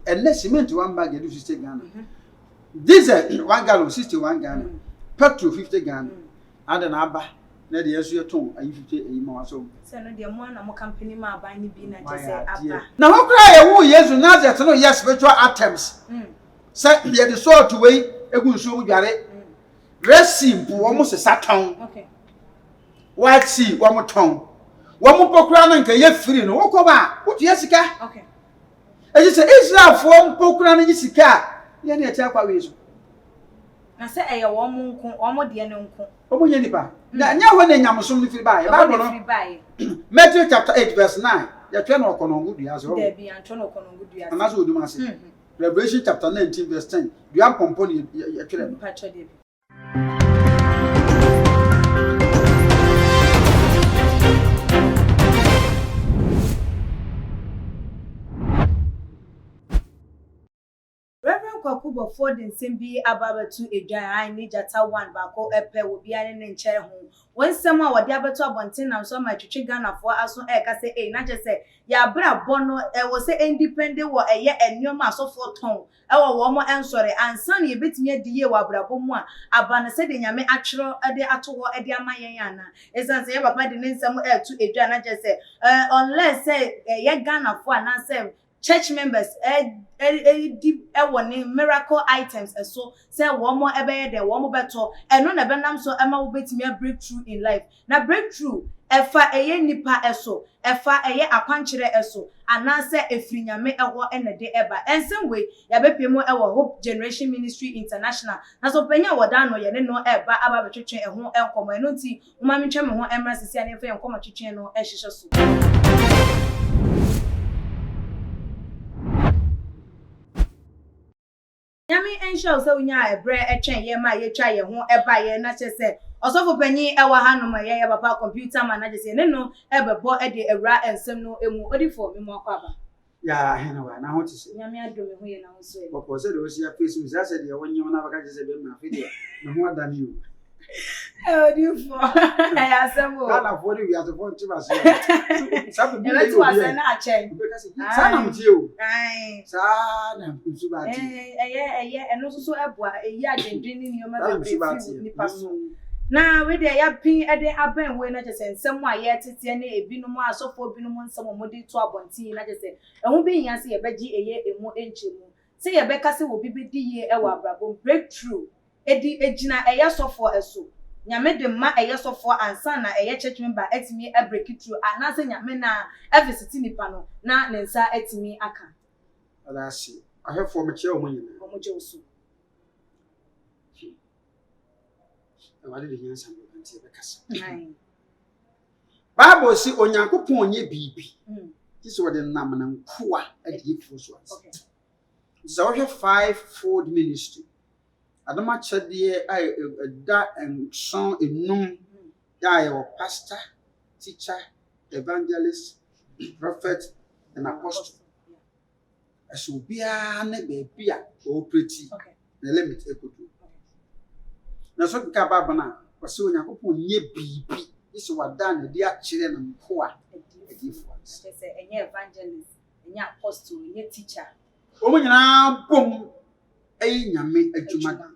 and the cement 1 bag you 60 Ghana. Diesel 1 gallon 61 Ghana. Petrol 50 Ghana. And an abba. Na the yesu yeton ayi 50 ayi ma waso se no de mo na mo company ma ban ni bi na je say abba na ho kra ye wo yesu Nazareth no yes spiritual items say ye the sort way egu nso dware recipe wo mo se saton okay what see wo mo ton wo mo pokura na nka ye free no wo ko ba wo tu yesika okay e say Israel fo pokura na yesika ye na e tia kwa we so na se eye wo mo nko wo mo de ne nko omo nye nipa na nya ho na nyamsom ni firi ba ye Bible no Matthew chapter 8 verse 9 ya twa na okonongu dua so there be antwo na okonongu dua so anaso odum ase Revelation chapter 19 verse 10 dua pompo ni ya twere no pacho de bi Obofour den sembi ababatu edwan ni jata 1 bako epe obi ane ne nche ho wonsem a wode abeto abonten na so ma twetwe Ghanafo aso ka se na je se ya bra bono wo se independent wo eye enioma asofo ton wo wo mo ensore ansan ye betimi adiye wa brabo mu a abane se de nyame atwero de ato ho de amayen ana esan se ye papa de nsem etu edwan na je se unless say ye Ghanafo ana se church members woni miracle items so say wo mo ebeye de wo mo beto eno na benam so ema wo betimi breakthrough in life na breakthrough efa eye nipa eso efa eye akwankyere eso anase efrinyame eho enede eba ensem we ya bepemo ewo Hope Generation Ministry International na so penya woda no ye ne no eba aba betwetwe eho enkomo eno nti uma mentwe me ho emra sisi ane fa enkomo twetwe no ehihye so Yami ensure say unya ebre etwen ye ma ye twa ye ho eba ye na che se osofo panyi ewa hanom ye papa computer manager se ne no ebebo e de ewra ensem no emu odifo me mo akwa ya hena wa na ho tise Yami adome ho ye na ho so e boko se de o sia Facebook za se de wonye na baka je se be ma fe de me ho adani o odifo ya semo Ghanafo de wi asofo ntima se sabu bi e tu ase na ache sa na mtie o ai sa na mtu ba ti eye eno so eboa eyi adendin ni nyoma be ni paso na we de ya pin ede aban we na jese nsem a ye tete na ebinom asofo binom nsem mo de to abonti na jese ehun be nya se ye beji eye emu enchemu se ye be kase wo bibedi ye e wa brabo breakthrough edi ejina eye sofo eso nyame de ma eye sofo ansa na eye church member etimi e break through anase nyame na eversity nipa no na ne nsa etimi aka ala si ahefo me che o mo nyina o mo je osu awade de nyansa mo antie be kasa Bible si onyankopon onye bibi ti wode nam na nkoa adiyefo so okay so we have 5-fold ministry adama chede ai da enson enum ya your pastor teacher evangelist prophet and apostle as obia na bia operate the limit ekodu na so ka baba na kwase onyankopon nye bibi isi wada na di akire na nkoa adiyefo say enye evangelist enye apostle enye teacher omo nyina bom ayi nyame adwuma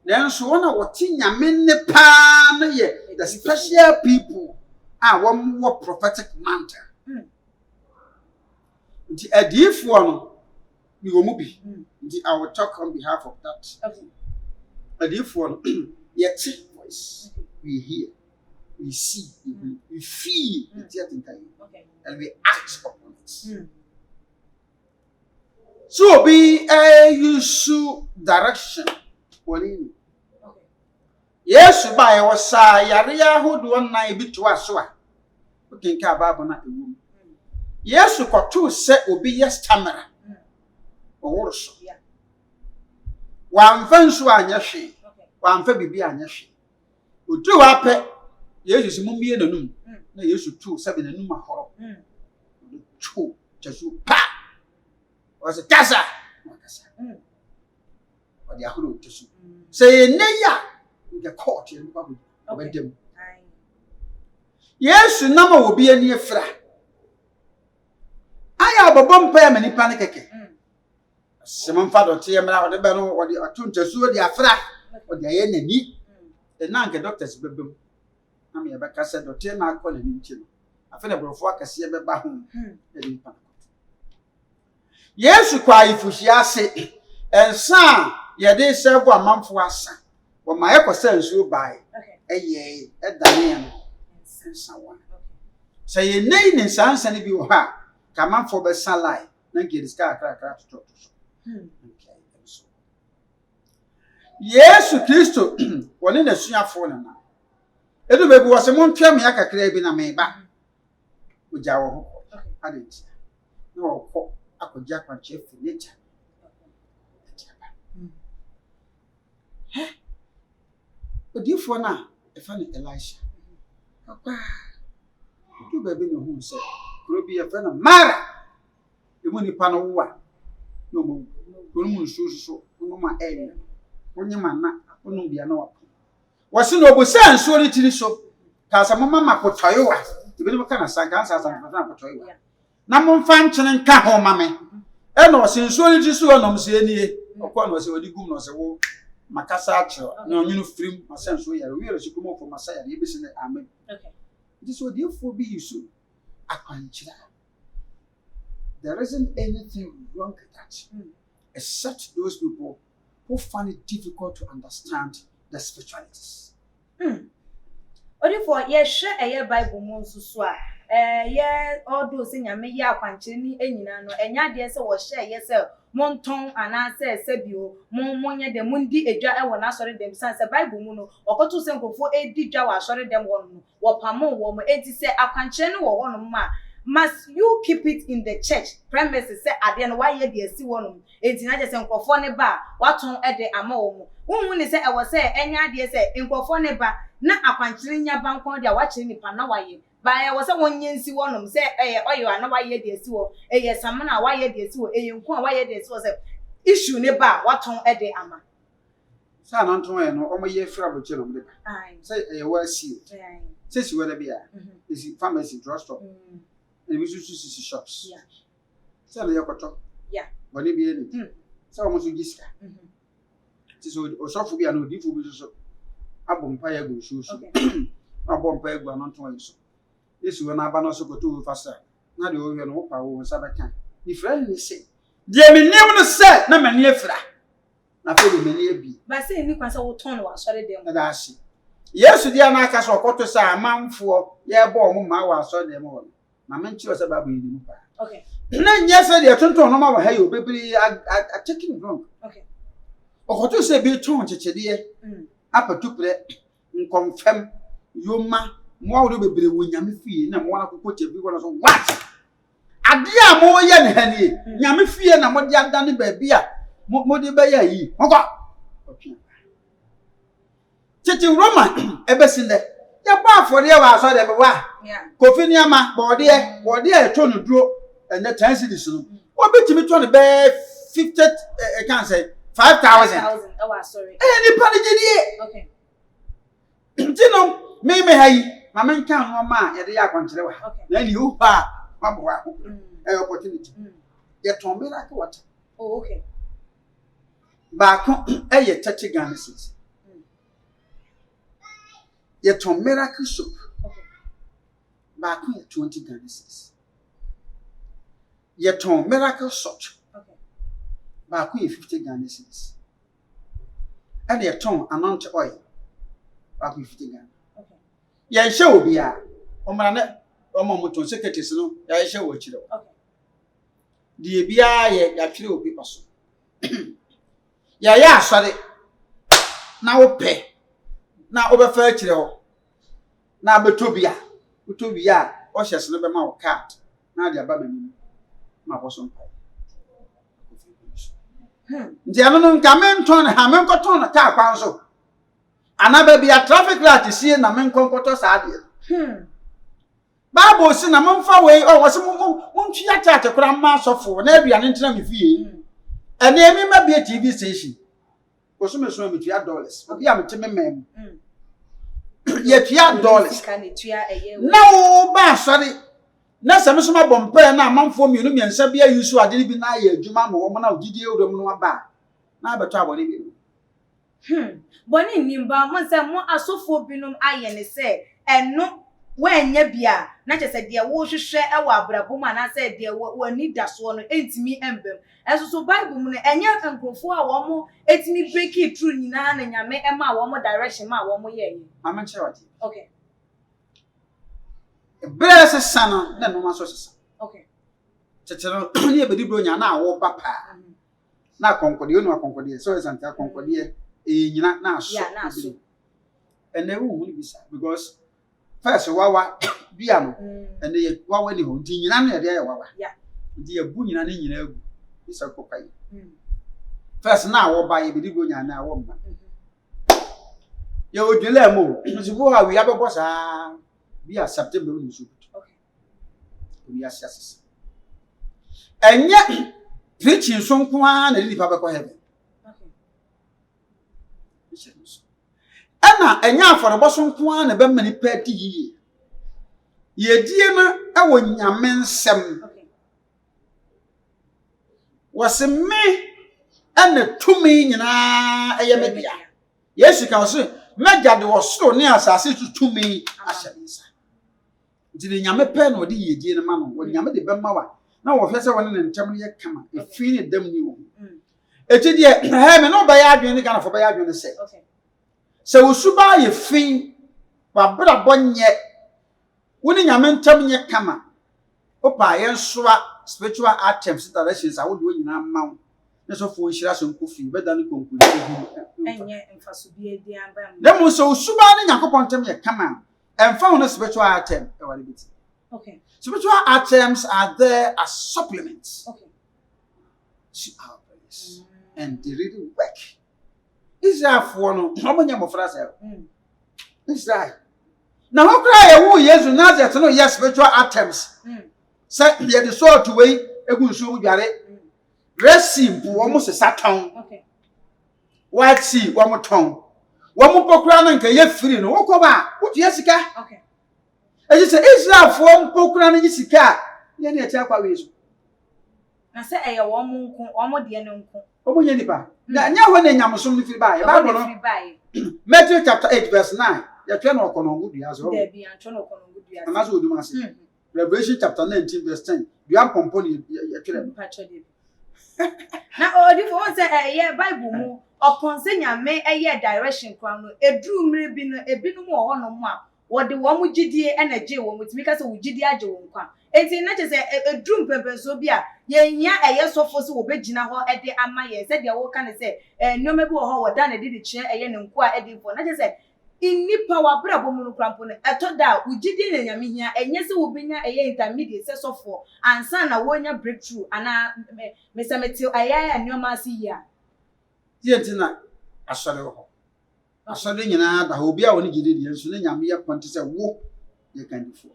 nanso wona wote nyame ne pa na ye the special people wo prophetic mantle the adifo no ni wo mu bi I will talk on behalf of that adifo no yet voice we hear we see we feel and we act upon it so be a use direction woni Yesu ba ye wosa yare ahodo na ebitu aso a okenka Bible na ewu Yesu koto se obi yes stamina oworo so wamfa nsu anya hwe wamfa bibi anya hwe otu wa pe Yesu simumie nanum na Yesu tu sabe nanum ahoro tu jesu pa was kasa odi ahoro tesu say neya the court in Bible obedem Yesu nama obi ani efra aya bobom pa ya manipa ne keke Simon Fado Tiamra, the Bano, or the Atunta, the Afra, or the enemy. The Nanka doctors, Bibum. I mean, a said, or Tima calling him Chino. I feel a brofwaka see a bahum. Yes, you cry if you say, and son, ye did serve 1 month for us. What my echo sends you by a ye at Diana and someone. Say your name in Sans and if you have come up for the sunlight, then get this car crack to talk to. Yes, Christo, one in the senior phone now. It was a Montreal crab in a May back with our I didn't know. I could jack my chief for nature. But you for now, a funny Elisha. You baby no who said, could be a friend of Mara. The money panel war. No more, so, no more area. When your man, no be a no. Was no Noble San, surely to so. Cause a mamma put Toyowa. The little kind of Sagas as I'm for Toyowa. Namon function and car home, mammy. And no, since surely to so, no, say any, upon was already good, no, so. Macasacho, no, you know, film, my sense, we are really to come up for Messiah, the abyss in the army. Okay. This would therefore be you soon. I can't. There isn't anything wrong with that, except those people who find it difficult to understand the spiritualities. Obofour, yes, share a Bible Monsuswa. All those in Yamia Panchini, and Yano, and Yadia was share, yes, sir. Monton and answer Sebio, Monia de Mundi, a jar when I saw them since a Bible Muno, or go to Sanko for a dijawa, sorry them one, or Pamo woman, 80 say, I can chain or one ma. Must you keep it in the church premises? Say, I didn't why you see one. It's not just for phone bar, what on at the amo. When say, I was say, any idea say, in phone bar, not a punching your bank on their watching the Panawaye. But I was a 1 year see one say, oh, you are not why you did so. Yes, I'm not why you did so. You can't why this was a issue never what on at the ama. San Antonio, or my year trouble children. Say, a well sealed. Says you will be a pharmacy drugstore. And we should see shops. Yeah. Sell the Yokoto. Yeah. But it be any. So almost with this. So, or so for be a no different. I bumpire go shoes. I bumpire go on to us. This will not ban go too faster. Now the old no power was a can. The friend say, dear me never said, no man near fra. I feel many be. But saying you can say, turn was sorry, them. I see. Yes, dear Nakas or Cotto say a man for, yeah, born, my was saw them all. My mentor was about being okay. Then, yes, I did turn to no matter how you baby are taking wrong. Okay. Or what you say be too much, dear. Upper to play, confirm your ma, more will be when Yamifi, and one of put everyone as what? A dear more young Henny, Yamifi and what you have done in baby. More the bay ye. Okay. Titty Roman, ever seen that? You're bar for the hours, I ever were. Cofinia, body, I told you, draw, and the tense is soon. What bet me 20 bear 50, I can't say 5,000. Oh, sorry. Any party, okay. You know, maybe I, my man can't no man at the Yakontra. Okay. Then you are, opportunity. Yet, Tom, like what? Oh, okay. Back home, 30 garnishes. Yet, Tom, miracle soup. Back home, 20 garnishes. Yet, Tom, miracle salt. Okay. Back home, 50 garnishes. And yet, Tom, amount oil. Back home, 50 garnishes. Okay. Yeah, show be a woman, Omomoton secretaries, no, I shall watch it. Okay. The BI, actually, people. Yeah, sorry. Now pay. Now Obofour. Now Betubia. Utubia, or she's never my cat. Now the Babylon. My bosom. The Anon Camen Ton, Hamen Cotton, a car council. Another be a traffic light to see a man concotos idea. Bible sin a month away, or was a won't you attack a grandma's of for every an interim fee? And there may be a TV station. Was so much with $2. But you have a timid man. Yet $2. No, sorry. na sɛ me so ma bompa na amanfo mienu miensa bia yusu ade bi na ya adwuma ma wo na ogidie wuro mu no aba na abeto abone bi boni nimba mo se mo asofo binum aye ne se eno wanya bia na chese de wo hwehwe e wa abrabo mu na se de wani daso no entimi embem eso bible mu no enye nkrofo a wo mo etimi break it through nyina na nyame e ma wo mo direction ma wo mo ye mama nche wati okay bless sana na no ma so sesa okay chechero ni ebedi bro nya na wo papa na konkode onu akonkode so esante akonkode nyina na aso ya na aso ene wo ni bisa because first wawa bia no ene ye wawa ni ho nti nyina no ye de ye wawa ya nti ye bu nyina ne nyina agu bisa kokai first na wo ba ye bedi bro nya na wo mba ye odwele mo nsibo ha wi abebo sa bia September ni so okay we assess enye preaching so nko a na lipa be ko heaven ana enya afọrọbọ so nko a na be mani party yiye ye die na e wo nyame nsem wase me ana tumi nyina eye media yesu ka so meja de wo so ne asase tumi ahyɛnsa dine nyame pɛ na odi ye die na ma no wo nyame de be ma wa na wo hwɛ sɛ wone ne ntem ye kama efi ne dam ni wo eti de he me no ba ya adwen ne kana fo ba ya adwen ne sɛ sɛ wosuba ye fin wa bra bonye woni nyame ntam nye kama opa ye nsoa spiritual items directions a wo de nyina ma wo ne so fo nhira so nkofi beda ne konkuri enye mfaso bi edi amba mu dem so wosuba ne yakopon ntam ye kama emfa wo no spiritual item e wale biti okay spiritual items are there as supplements to our prayers and they really work. Israel for no omonya mofra say Israel na ho kra ye wo Yesu Nazareth no yes spiritual items say ye the sort way egu nso mu dware resim wo mo se saton white sea wo mo ton wo mo pokura na nka ye free no wo ko ba wo tu yesika e say Israel for pokura na yesika ye na e tia kwa Yesu na say eye wo mo nko wo mo de ne nko obo nye nipa na nya ho na nyamsom ni firi ba e Bible no Matthew chapter 8 verse 9 ya twa na okono dua so there be antwo na okono dua so anazo odum ase Revelation chapter 19 verse 10 dua pompon ya twa na odi fo won say eye Bible mu upon say nyame eye direction kwa no edru mre bi no ebinum wo hono mu a wo de wo mu gidie energy wo mu timi ka say wo gidie age wo nkwa enti na che say edru mpempenso bi a ye nya eye sofo so wo begina ho e de ama ye say de wo ka ne say nyoma bi wo ho wo da na de kire eye ne nko a e de fo na che say inni power brabo mu no krampo ne etoda wo gidie na nyame hia enye se wo benya eye intermediate se sofo ansa na wo nya breakthrough ana mesametil aya nyoma asi ya yenti na asore ho asore nyina da obi a woni gidie die nso ne nyame ye ponte se wo ye kan difo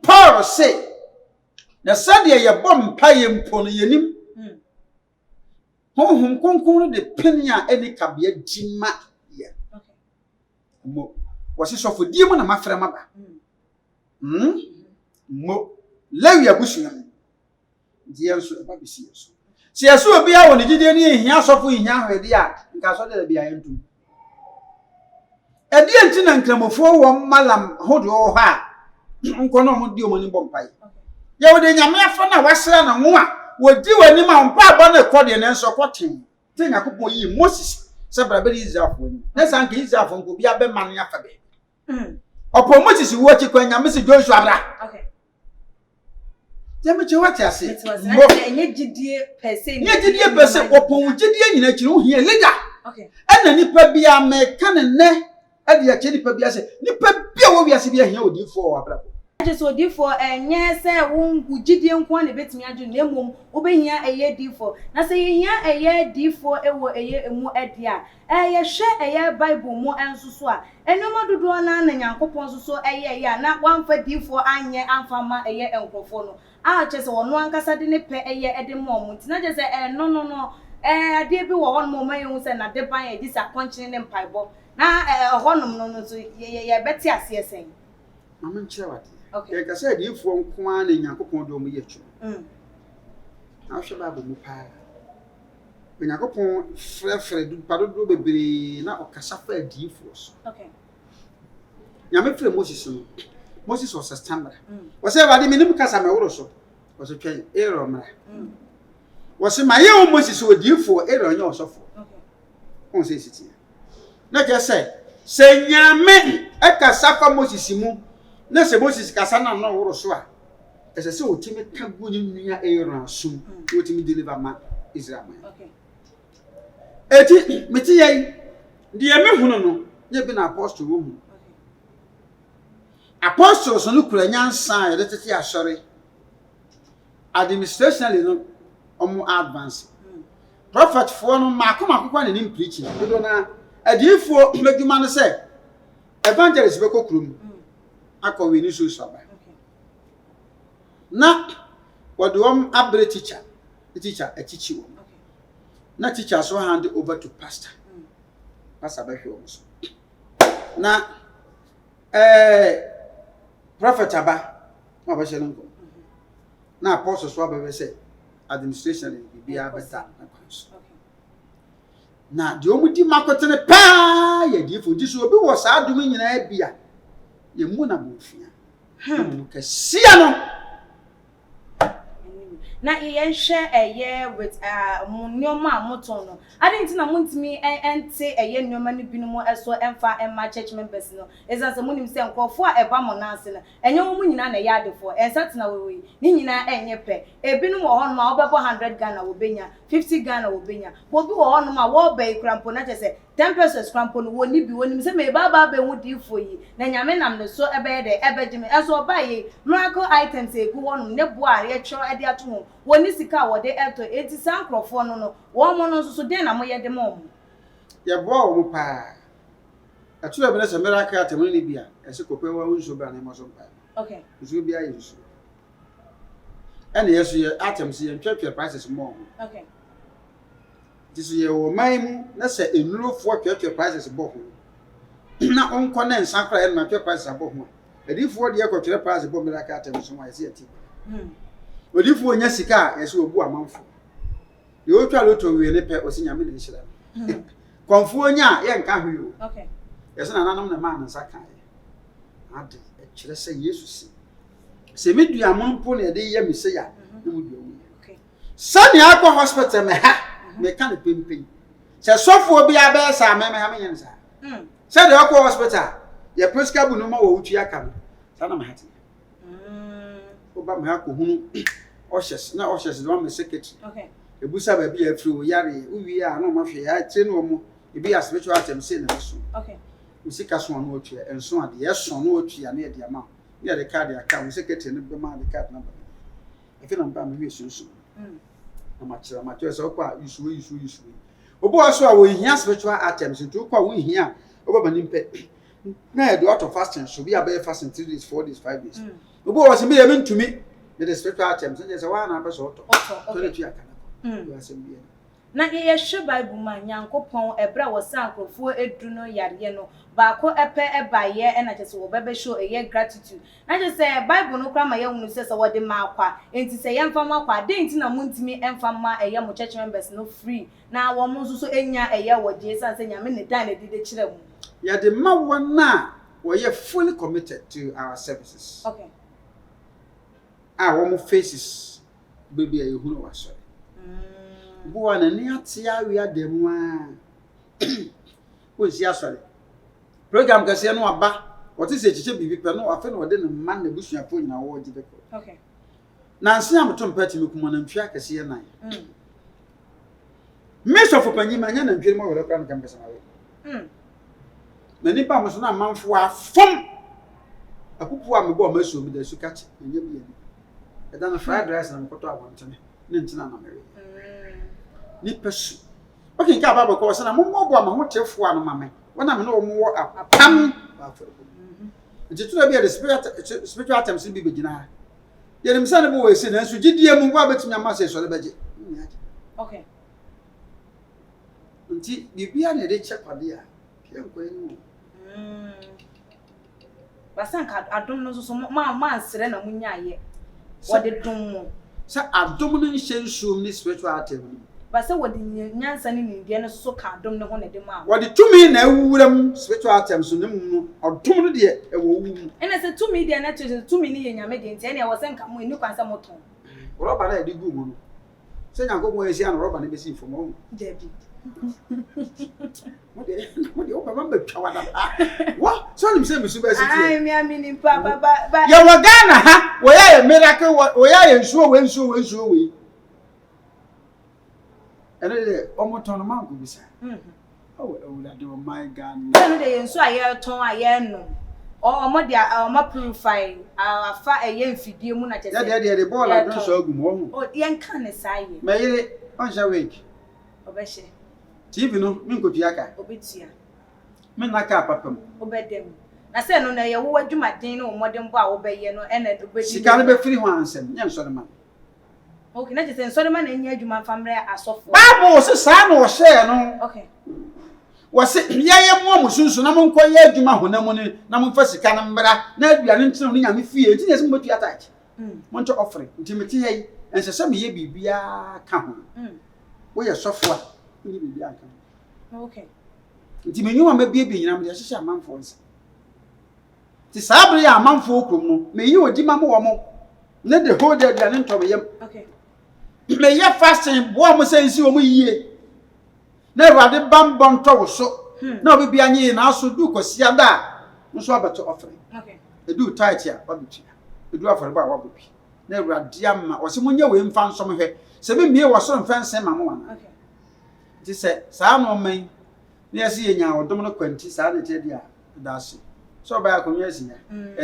Paul say na sade ye bom paye mpo no yenim honhom konkon de penia eni kabia dima ye mo wose sofo die mu na mafra maba mo lewi abusua die nso e ba bisi yeso si yeso obi a woni gidie ni ehia sofo ehia hwede a nka so de bia yentum edi enti na nkramofo wo malam hodo ho ha nkono mo di omani bompai ye wo de nyame afa na wasra na wo a wodi wani ma mpa aba na kode ne nso koten te yakopon yi Moses se brabe Israel fo ni na san ka Israel fo ko bia be man ya fa be opo Moses wo chi kwa nyame se Joshua bra jame che wati ase mo enye gidie pese nye gidie pese opo gidie nyina chiri wo hia leader ena nipa bia me kan ne ade ya che nipa bia se nipa bia wo wiase bia hia odifo wa bra just odifo enye se wo ngugidie nko na betimi adu na emom wo behia eye difo na se yehia eye difo ewo eye emu ade a ye hwe eye Bible mu ensuso a enoma dodo na na Nyankopon suso eye ya na wanfa difo anye amfama eye enkrofo no a che se wono ankasa de ne pe eye ede mom ntina je se no ade bi wo wono ma yehu se na de ban ye disa konchine ne mpaibo na honom no so ye beti ase esen mama nchira wati Okay. Ka say adifo nko a na Nyankopɔn do mu yetu. Na hwe ba mu pa. Nyankopɔn frɛfrɛ du padodo bebre na ɔkasa fa adifo so. Okay. Nyame frɛ Moses no. Moses was a stammerer. Was say wade minim kasa me woro so. Was twɛn Aaron mra. Was my young Moses odifo Aaron nyɛ ɔsɔfo. Okay. On say sitia. Na je say Nyame ekasa fa Moses mu. Na se Moses kasa na no woro so a. Ese se otimi ka gu ni nua Aaron asum. Otimi deliver ma Israel man. Okay. Eti meti yai. De me hunu no, ye bi na apostle wo hu. Apostles no kura nyansa ye tete asori. Administrationally no omo advance. Prophet for no makoma kokwa ne preaching. Do na adifo meduma no say evangelist be kokurum. Akọ we ni so saba. Na wodom abre teacher. The teacher a teacher. Na teacher so hand over to pastor. Pastor be hwe so. Na prophet aba ma ba shele nko. Na apostle so aba be say administration bi bia beta na kwanso. Na de omudi makotene pa ye difo di so obi wo sa adum nyina bia ye mu na bofia. Mu ka sia no. Na yenhwe eye with nyoma moton no adenti na muntimi ente eye nyoma no binumo eso emfa emma church members no ezanse munim se nkofo a eba mo nanse no enye wo nyina na yadefo ensatena wewe ni nyina enye pe ebinum wo hono ma obebo 100 Ghana wo benya 50 Ghana wo benya bobi wo hono ma wo be krampo na chese 10 pesos krampo no woni bi wonim se me baba be hu difo yi na nyame nam no so ebe de ebegime eso obaye miracle items egu wono ne boa ye chro ade ato woni sika wode eto enti sankrofo no wo mo no so den na mo ye de mo ye bo wo pa atu ebe na se miracle atem ni bia ese kope wa unso bra na mo so pa. Okay. Nso bia ye so ene yeso ye atem se ye ntwetwe prices mo. Okay. This ye wo maimu na se enurofo twetwe prices bo ho na onko na nsakra ye na twetwe prices bo ho edifo de ye kwetwe prices bo miracle atem so ma ye se ati odifo nya sika ye se obu amanfo ye otwa loto wie ne pe osinyame ne hira konfo nya ye nka hwe o. Okay. Ye se na nanom na ma nsa kan ye ade e kire se Jesus se medu amampo na de ye mese ya na mu duo. Okay. Sani akọ hospital me ha me kan pempen se sofo bi abe sa me ha me yen sa se de akọ hospital ye prescribe no ma wo utu aka no sa na me ha te oba me akọ hunu oshes na oshes do me secretary. Okay. Ebusa ba bi afri o yare uwi a no ma hwe ya tre no mo e bi spiritual atem se na so. Okay. Usika so no otu enso ade ye so no otu ya na ye de ama ye de card aka mo secretary no be ma de card number e fi na mba me hwe sunsun na ma kire so kwa isuwe obo aso a wo hia spiritual items ntu kwa wo hia oba nimpe na e do out of fasting so bi abe fasting 3 days 4 days 5 days obo was me ye ntumi the spiritual items nje se wa na be so oto so le tu aka na asem bi na ye hwe Bible ma Nyankopon ebra wo sankrofo edu no yare no ba ko epe ebaye e na chese wo bebe show eye gratitude na chese Bible no kra ma ye hunu se wo de ma akwa enti se ye mfa ma akwa de enti na muntimi emfa ma eye mo church members no free na wo mo so enya eye wo je san se nyame ne dan na dide kire mu ya de ma wona wo ye fully committed to our services. Okay. Wo mo faces baby aye hunu wa so buwa na ni atia wi ademu a o si asore program kase no aba wote se chiche bibi pe no afa na wode ne man na busuafo nyina wo gide ko. Okay. Na nsia mto mpati mekuma na ntwa kase ye nan meso panyi manya na ntwere mo wore kra na kambesa na we na nipa mo so na manfo afom akupu a mebo maso mi da su kache nya bi ye eda na fried rice na mkoto abontene ne ntina na mewe ni pesu okay ka baba ko sana mo bo ama ho tefo ano mame wona me no mo wo apam ba fere ntitura bi the spiritual items bi begina ha ye nim sana bo we se na su gidie mu wa betimi amase so le beje. Okay. Nti bibia na de check kwade a pia ko enu Basanka adom no so ma nsere na munya ye. Wode dom mo. Sa adom no nhyensum ni spiritual term. Basa wode nyansa ni ndie no so ka adom no ho na de ma. Wode tumi na awuram spiritual term so nem no adom no de ewo wu. Ena se tumi de na to tumi ni ye nyame de ntia na wo senka mo ni kwansa mo ton. Roba na de gu mu no. Se nyanko mo esi an roba na besi fomo. David. What you open my twa what? So him say me super city. Ai me amini papa ba. Ya wagana ha. We ya miracle we ya nsuo we. And the omoton man go bisa. Oh, that do my gun. No dey nsuo aye ton aye no. Omo dia omo purify afa eye mfidie mu na chese. Ya the ball I don so agum ho. Oh, yen kan ne saye. Me yire on sha week. Obehye. TV no min ko tuaka. Obetia. Men naka papam. Obedem. Na se no na ye wo adwumaden no modem bo a obeye no ena obedi. Sika no be free ho ansem. Nya nsore man. Okay, na chese nsore man enya adwuma famre asofo. Bible se sa na o share no. Okay. Wase yeye mo amusunsu na monko ye adwuma honam ne na monfa sika na mbra na aduane ntino no nyame fie nti yesi mo tuata achi. Moncho offering nti meti hei ense se me ye bibia ka ho. Wo ye sofo a ni bibia ka. Okay. Nti menyu ma bia bi nyina me hyehyɛ amanfo nsa. Ti sabre ya amanfo okrom no me yi odi ma mo wo mo ne de hold aduane nto me yam. Okay. Me ye fasting bo mo se nsi wo mo yie. Na Awurade bambon to wo so. Na obi anye na aso du kosia da nso abeto offering. Okay. Edu tight ya wabetu. Edu afore ba wabobi. Na Awurade amma wo se monye we mfa nso hwe. Se be mie wo so mfa nse ma mo wana. Okay. Ti se saa no man na yesi yenya odom no kwanti saa na te dia da so. So ba akonya asinya.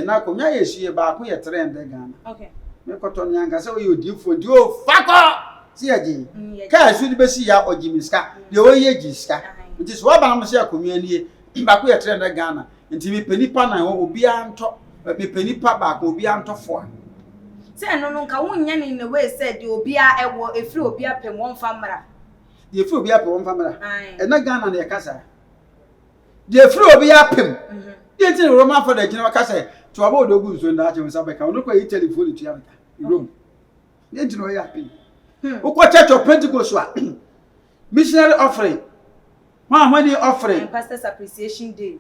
Na akonya yesie ba ko ye trend Ghana. Okay. Me koto nyanga se we odifo di o fako. Si aji ka su di besi ya ojimiska de o ye jiska nti so ba na mo se akonwa nie ba ko ye trend Ghana nti mi penipa na obi anto mi penipa ba ko obi anto fo se no nka wonya ni ne we said de obi a ewo efri obi apem won famra de efri obi apem won famra na Ghana na ye kasa de efri obi apem de nti Roman for the gina kasa to aba odogu nso nda ache nsa be ka no kwa yi telephone tu ya rom de nti no ya apem Uko Church of Pentecost missionary offering. Money offering. And Pastor's Appreciation Day.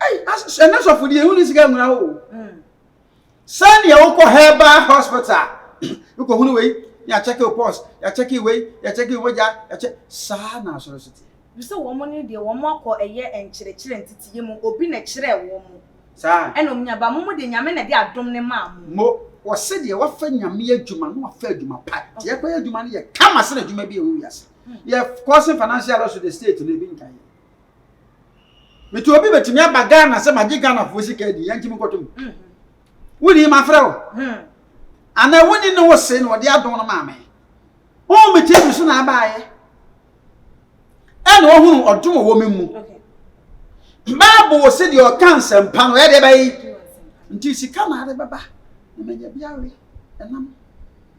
Hey, enough of the who is going now. Send your Uko Herbal Hospital. Uko Hunway, ya check your post, ya check your way, ya check your way, ya check Sana Society. You saw woman, dear, one more call a year and children titi mu, open a chair woman. Sir, and Omyaba Mumu de Yamena, dear Domne Mam. Mo was said you often Yamia Juma, no affair Juma Pat. Yakoya Jumania, come as you may be yes. You have causing financial loss to the state to live in Kenya. Me to be to me about Ghana, some magic Ghana for Sika, the Yankee Mokotum. Would he, my friend? And I wouldn't know what's saying what they are doing, mammy. Oh, me tell you soon I buy. And one or two women. Bible said your cancer and pan where they buy until she come out of Baba.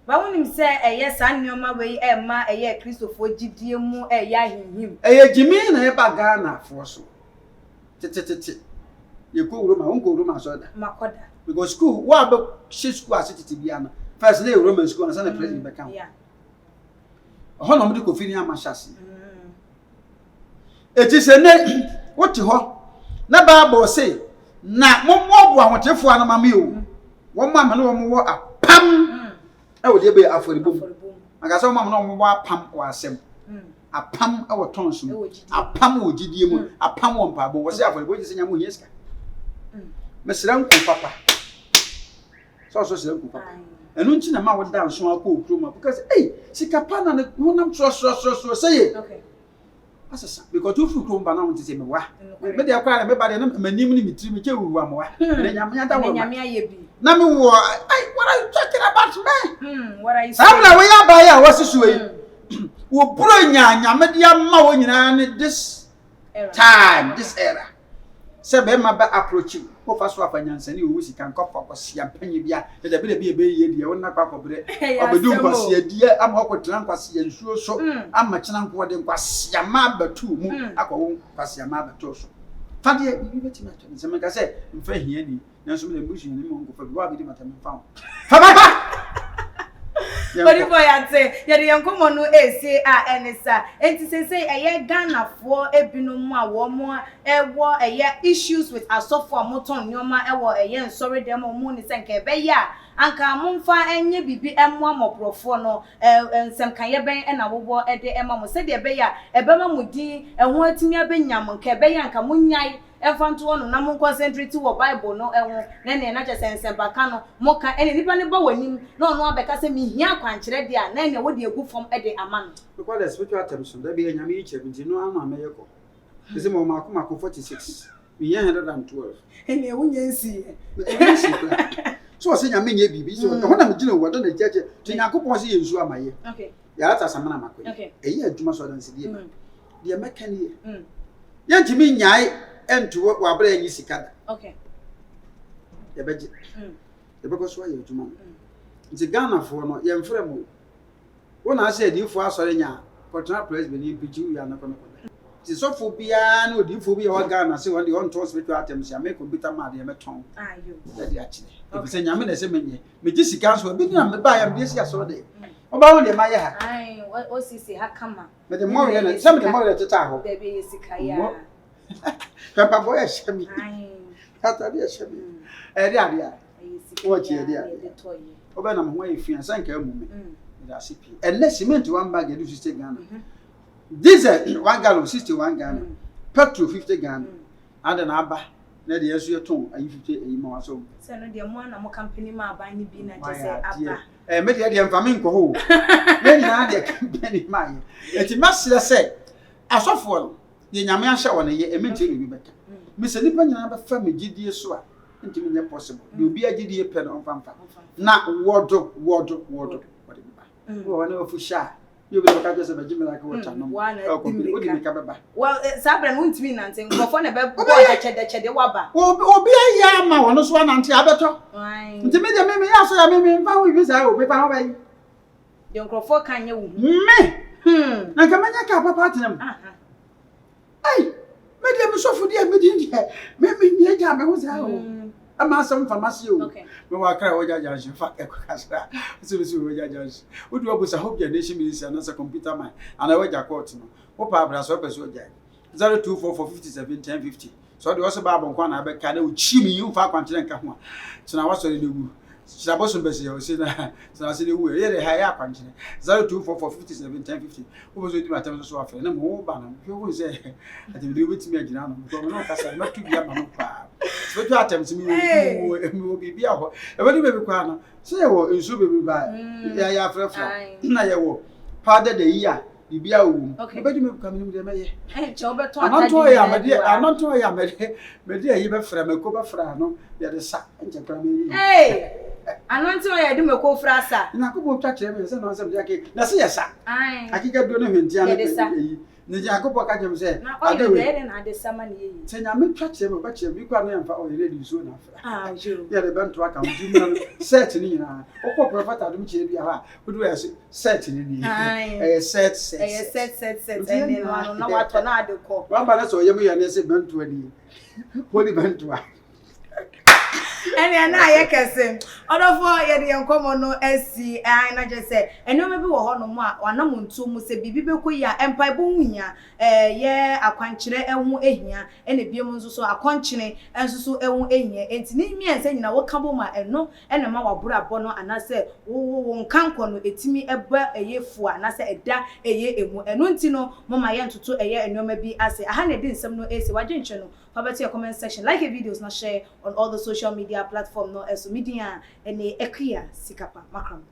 But when him say a yes, I knew my way, ma a year Christopher GDM, a ya him. A Jimmy and a bagana for so. You go room, I won't go room, I saw that. Macoda. Because school, what about she school city to be an first day Roman school and send a president back. Yeah. A whole number of Finia Machassi. It is a name. What you ho? Na Bible say, na mo what you for an mammy. One man no more a pam. Oh, there be a for the boom. I got some no more pam or sem. A pam our tons, a pam would you, a pam one pabo was there for the boys in your yeska. Mr. Uncle Papa. So simple. And when China would down so I cool room because, hey, she capana and one so say it. Okay. Because two food come banana to say me wa. Me dey akwa everybody na me nim ni mitri me chewu wa mo wa. Na nyamya da wo. Nyamya ye bi. Na me wo, ai what are you talking about me? What are you saying? Samna we ya ba ya wasisu yi. Wo bro nya nyame de ama wo nyina ne this time, this era. Se be ma ba approach you. Ko fa so afanyansa ni wo sika nkofa kwasia panye bia. De be ye die won na kwa kobre. Obedu kwasia die ama ko tran kwasia nsuo so ama chena nko de kwasia ma batu mu akwo kwasia ma batu so. Fade bibi beti ma to se me ka say mfa hia ni na so me busu ni mo ngofa bi wa bi di mata me fa. Fa ba. Body boy ate ye de yankomo no ese a enisa enti say eye Ghana fo ebinom mu a wo mo ewo eye issues with asofo amoton nyoma ewo eye nsori dem mu ni se nka be ya anka momfa enye bibi emmo amoprofo no nsem kan ye ben na wobo ede ema mo se de be ya ebe ma mudi eho atimi abenyam nka be ya nka munyai efanto no na mo concentrate wo Bible no eho na chese baka no mo ka ene nipa ne ba wanim no no abeka se mi hia kwankere de a na ne wo de egu fom ede ama no because the spiritual terms so da be nyame yi chebinti no ama ameyeko ese mo mako 46 mi 112 ene wunya nsi so se nyame nye bibi so ho na me gina wo do na jeje to yakopon se yensu amaye okay ya ata samana makoyi okay eyi aduma so dan se die ba de meka ne ye ntimi nyae ento wo abra enyi sikada okay ye beje ye beko so aye aduma nti Ghana fo no ye mfra mu wo na ase adifo asore nya kotena president ni pichu ya na kono ti sofo bia na odifo bia wa Ghana se won de on to spiritual items ya make computer mad ye meton ayo ya de achi e se nyame na se menye meji sika so bi na me ba ya me si asore de oba wo de ma ye ha ai o sisi ha kama me de mo ye na se me de mo ye teta ho baby sika ya papa boy e shemi ai kata de shemi e de ade a wo chi e de ade oba na mo ye fian san ka mu me da sipi elle cement one bag edu 60 Ghana diesel 1 gallon 61 Ghana petrol 50 Ghana and na aba na de yesu yeton ayi 50 ayi ma waso se no de mo na mo company ma aba ni bi na je se aba me de mfa me nko ho na nyina de company ma ye eti masle se asofo no ye nyame ahye wona ye ementi bi beta me se nipa nyina ba fa me gidie so a ntimi nye possible de obi agidie pe no mfa na wodo wo na ofusha you be look at just a Jimmy water no odi me ka baba well sabra no ntimi nante ngofo na be bo de waba obi ya ma wono so nante abeto nti me de me ya so ya me mfa wo bi sa o be pa ho ba yi de ngofo kan ye wo me na ka manya ka papa atenam ai me de me so fudi me de me nye ja me ho sa o ama asem pharmacy o me wa Accra wo jaja fa e ko kasra so wo jaja wo do obusa hope ya nation minister na computer man ana we ja court no wo pa abra so person ja 0244571050 so de wo so ba bon kwa na be ka na o chi mi yu fa kwantere nka ho a so na wo so de gu sira boso bese o se na se de wu ye de ha ya kwantere 0244571050 wo bo so di matem so afa na mo ba na wo se ati de obetimi agina no ko no kasa na tu bia ma no pa spiritual items mi wo bibia ho e we be kwa no se ye wo nsu be ba ya frefra na ye wo father de year bibia wo e be me kwa mi de me ye che obeto ananto ya me de yi be fra me ko be fra no ye de sa nche kwa me ananto ya de me ko fra sa na ko bo twa kire me se no se de ake na se ye sa akika do no hwentia na yi ni Jacob ka jem se ade we na ade sama ne yi se nya me twa kire me ba kire bi kwa na mfa o yele di so na fra jo ya de bento aka mu na set ni nyina okọ prophet adum kire bi ha odu ya set ni ni set ene no na wato na ade ko wa ba na so yemu ya ne se bento ani holy bento a ene na ye kese odofo ye de enkomo no asi na je se enoma bi wo ho no mu a wanam ntu mu se bibi be ko ya empai bo hunya ye akwankire ehu ehia ene biem nso so akonkyene enso so ehu ehia enti ni mi ense nyina wo ka bo ma eno ene ma wabura bo no anase wo nkanko no etimi eba eyefu anase eda eye emu eno nti no mama ye ntoto eye enoma bi ase aha na di nsem no esi wajenche no Pabati your comment section, like your videos, not share on all the social media platform, no as media and Accra Sikapa Makram.